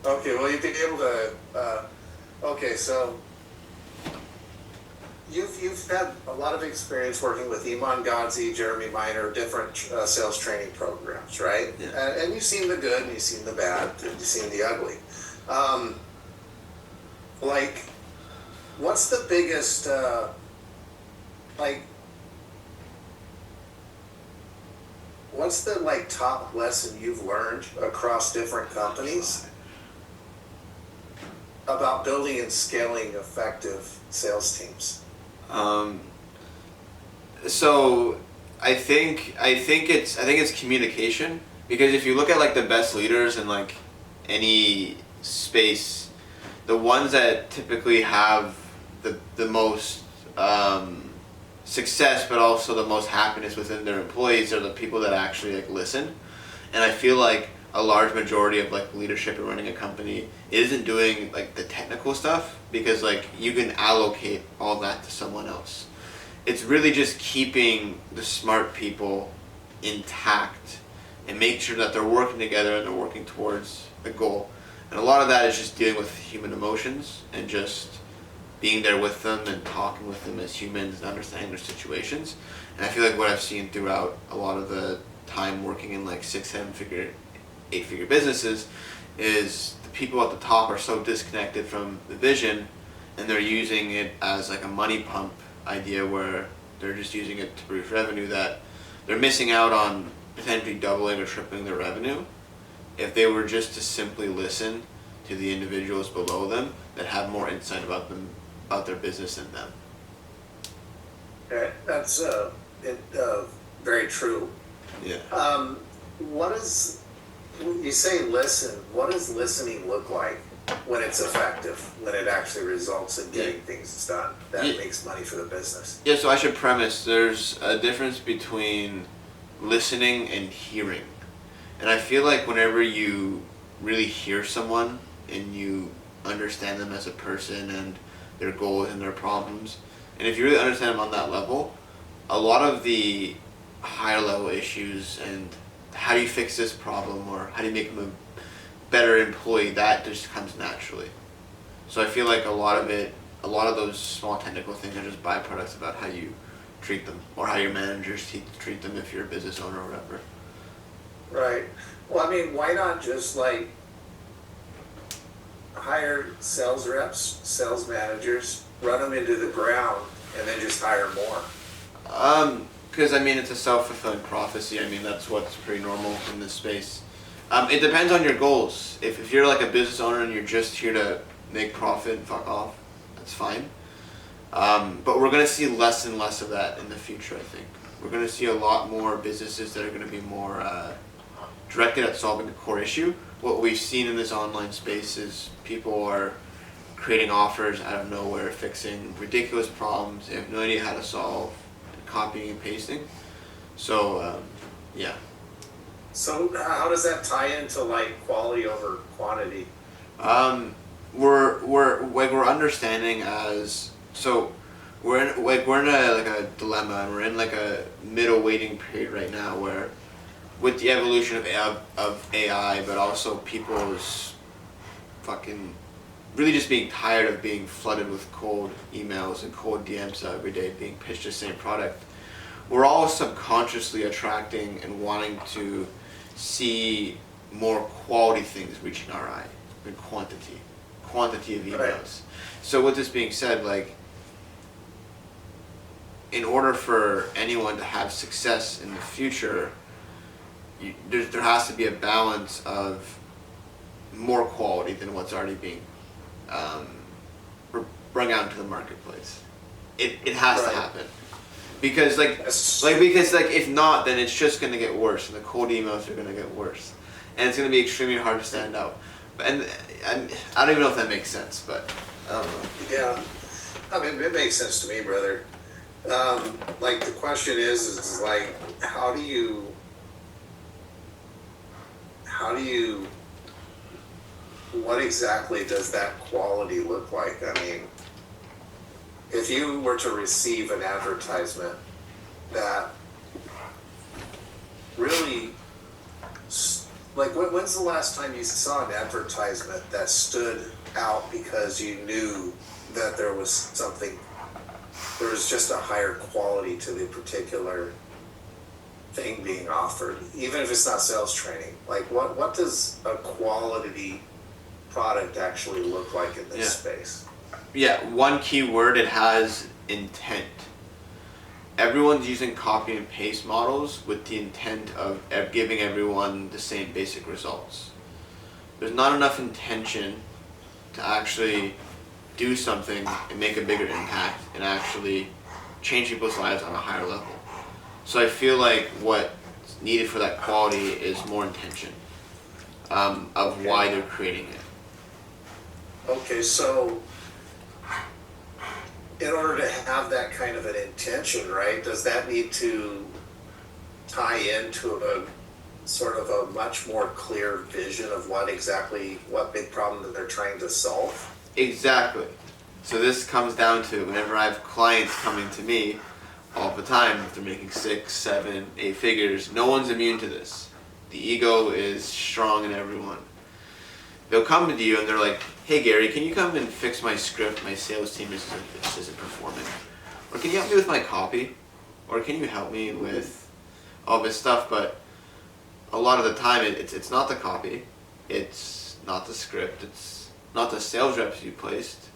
Okay, well, you'd be able to, okay, so you've had a lot of experience working with Iman, Gadzhi, Jeremy Miner, different sales training programs, right? Yeah. And you've seen the good and you've seen the bad and you've seen the ugly. Um, like, what's the biggest, like, what's the like top lesson you've learned across different companies about building and scaling effective sales teams? Um, so I think it's communication, because if you look at like the best leaders in like any space, the ones that typically have the most success, but also the most happiness within their employees, are the people that actually like listen. And I feel like a large majority of like leadership and running a company isn't doing like the technical stuff, because like you can allocate all that to someone else. It's really just keeping the smart people intact and make sure that they're working together and they're working towards a goal. And a lot of that is just dealing with human emotions and just being there with them and talking with them as humans and understanding their situations. And I feel like what I've seen throughout a lot of the time working in like 6, 7 figure, 8 figure businesses is the people at the top are so disconnected from the vision, and they're using it as like a money pump idea where they're just using it to produce revenue, that they're missing out on potentially doubling or tripling their revenue if they were just to simply listen to the individuals below them that have more insight about them, about their business than them. Okay, that's very true. Yeah. What is, you say listen, what does listening look like when it's effective, when it actually results in getting things done that Yeah. makes money for the business? Yeah, so I should premise there's a difference between listening and hearing. And I feel like whenever you really hear someone and you understand them as a person and their goals and their problems, and if you really understand them on that level, a lot of the higher level issues and how do you fix this problem or how do you make them a better employee, that just comes naturally. So I feel like a lot of those small technical things are just byproducts about how you treat them or how your managers treat them if you're a business owner or whatever. Right. Well, I mean, why not just like hire sales reps, sales managers, run them into the ground, and then just hire more? Because I mean, it's a self-fulfilling prophecy. I mean, that's what's pretty normal in this space. It depends on your goals. If you're like a business owner and you're just here to make profit and fuck off, that's fine. But we're gonna see less and less of that in the future. I think we're gonna see a lot more businesses that are gonna be more directed at solving the core issue. What we've seen in this online space is people are creating offers out of nowhere, fixing ridiculous problems they have no idea how to solve, and copying and pasting. So, yeah. So how does that tie into like quality over quantity? We're understanding as so we're in a like a dilemma, and we're in like a middle waiting period right now where with the evolution of AI, but also people's fucking really just being tired of being flooded with cold emails and cold DMs every day being pitched the same product, we're all subconsciously attracting and wanting to see more quality things reaching our eye than quantity of emails. Right. So with this being said, like in order for anyone to have success in the future, there has to be a balance of more quality than what's already being bring out into the marketplace. It has to happen. Because because if not, then it's just gonna get worse, and the cold emails are gonna get worse, and it's gonna be extremely hard to stand out. And I don't even know if that makes sense, but I don't know. Yeah, I mean, it makes sense to me, brother. Like the question is like, how do you, what exactly does that quality look like? I mean, if you were to receive an advertisement that really Like, when's the last time you saw an advertisement that stood out because you knew that there was something, there was just a higher quality to the particular thing being offered, even if it's not sales training? Like, what does a quality product actually look like in this space? Yeah, one key word, it has intent. Everyone's using copy and paste models with the intent of giving everyone the same basic results. There's not enough intention to actually do something and make a bigger impact and actually change people's lives on a higher level. So I feel like what's needed for that quality is more intention of why they're creating it. Okay, so in order to have that kind of an intention, right, does that need to tie into a sort of a much more clear vision of what big problem that they're trying to solve? Exactly. So this comes down to whenever I have clients coming to me all the time, if they're making 6, 7, 8 figures, no one's immune to this. The ego is strong in everyone. They'll come to you and they're like, hey Gary, can you come and fix my script? My sales team isn't performing. Or can you help me with my copy? Or can you help me with all this stuff? But a lot of the time it's not the copy, it's not the script, it's not the sales reps you placed.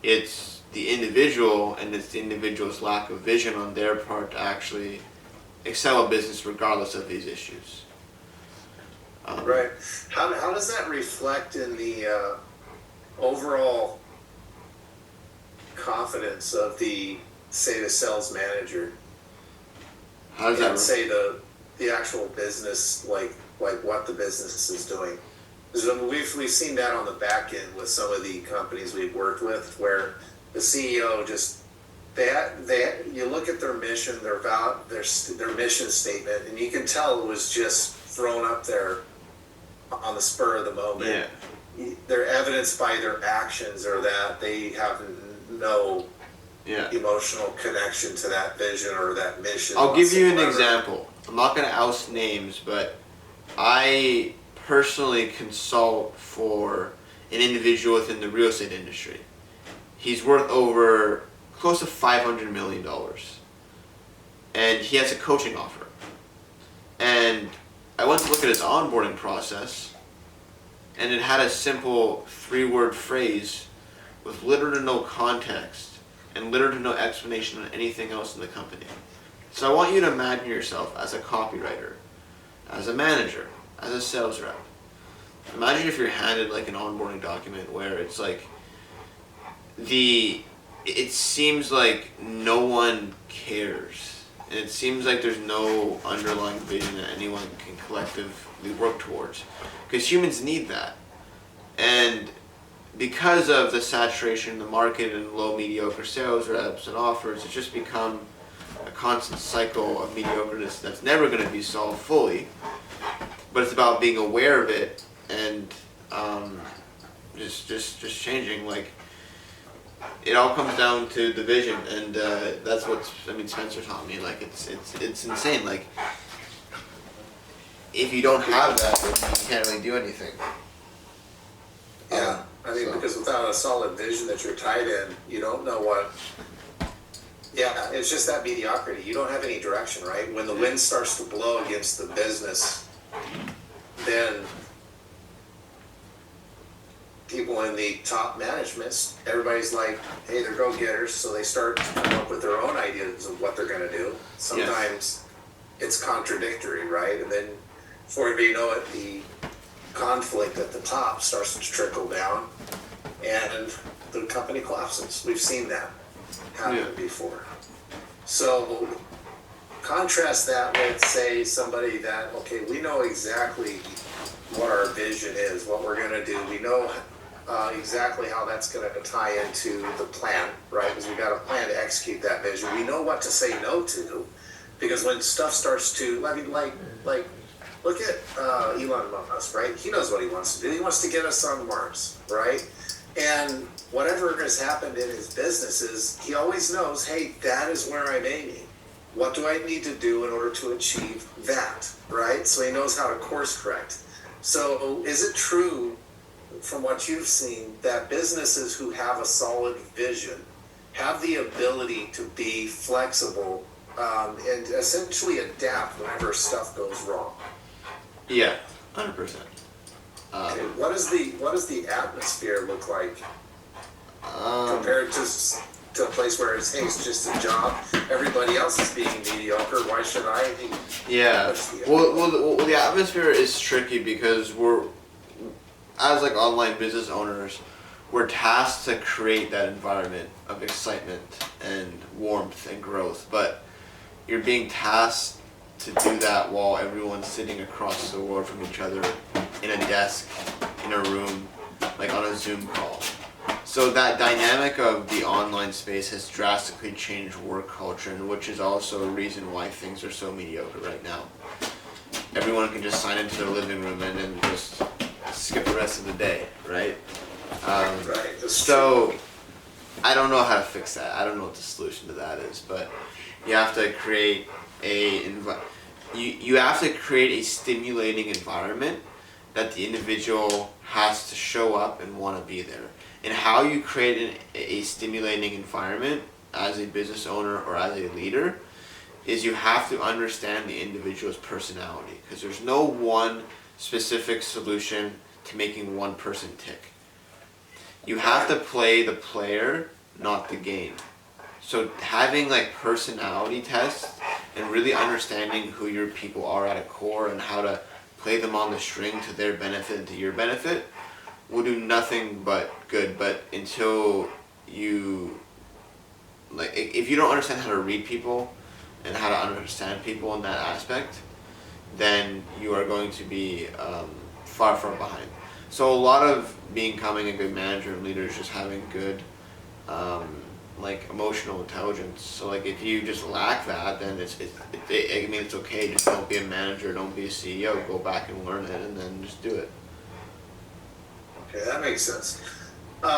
It's the individual, and it's the individual's lack of vision on their part to actually excel a business regardless of these issues. Right. How does that reflect in the overall confidence of the sales manager? How does that and say the actual business, like what the business is doing? Because we've seen that on the back end with some of the companies we've worked with, where the CEO just you look at their mission, their mission statement, and you can tell it was just thrown up there on the spur of the moment. Yeah. They're evidenced by their actions, or that they have no emotional connection to that vision or that mission. I'll give you an example. I'm not going to oust names, but I personally consult for an individual within the real estate industry. He's worth over close to $500 million. And he has a coaching offer. And I went to look at his onboarding process, and it had a simple 3-word phrase with little to no context and little to no explanation on anything else in the company. So I want you to imagine yourself as a copywriter, as a manager, as a sales rep. Imagine if you're handed like an onboarding document where it's like it seems like no one cares. And it seems like there's no underlying vision that anyone can collectively work towards. Because humans need that. And because of the saturation in the market and low mediocre sales reps and offers, it's just become a constant cycle of mediocreness that's never going to be solved fully. But it's about being aware of it and just changing. Like, it all comes down to the vision, and that's what Spencer taught me. Like, it's insane. Like, if you don't have that, you can't really do anything. Yeah, because without a solid vision that you're tied in, you don't know what. Yeah, it's just that mediocrity. You don't have any direction, right? When the wind starts to blow against the business, then people in the top management, everybody's like, hey, they're go-getters, so they start to come up with their own ideas of what they're going to do. Sometimes it's contradictory, right? And then before you know it, the conflict at the top starts to trickle down, and the company collapses. We've seen that happen before. So contrast that with, say, somebody that, okay, we know exactly what our vision is, what we're going to do. We know exactly how that's going to tie into the plan, right? Because we've got a plan to execute that vision. We know what to say no to, because when stuff starts to, like look at Elon Musk, right? He knows what he wants to do. He wants to get us on Mars, right? And whatever has happened in his businesses, he always knows, hey, that is where I'm aiming. What do I need to do in order to achieve that, right? So he knows how to course correct. So is it true, from what you've seen, that businesses who have a solid vision have the ability to be flexible and essentially adapt whenever stuff goes wrong? Yeah, 100%. Okay, what does the atmosphere look like compared to a place where it's, hey, it's just a job. Everybody else is being mediocre. Why should I be? Yeah. Well, the atmosphere is tricky because we're, as like online business owners, we're tasked to create that environment of excitement and warmth and growth. But you're being tasked to do that while everyone's sitting across the world from each other in a desk, in a room, like on a Zoom call. So that dynamic of the online space has drastically changed work culture, and which is also a reason why things are so mediocre right now. Everyone can just sign into their living room and then just skip the rest of the day, right? Right. So I don't know how to fix that. I don't know what the solution to that is, but you have to create you have to create a stimulating environment that the individual has to show up and want to be there. And how you create a stimulating environment as a business owner or as a leader is you have to understand the individual's personality, because there's no one specific solution to making one person tick. You have to play the player, not the game. So having like personality tests and really understanding who your people are at a core and how to play them on the string to their benefit and to your benefit will do nothing but good. But until you, like, if you don't understand how to read people and how to understand people in that aspect, then you are going to be far behind. So a lot of becoming a good manager and leader is just having good like emotional intelligence. So like if you just lack that, then it's okay. Just don't be a manager, don't be a CEO. Go back and learn it, and then just do it. Okay, that makes sense.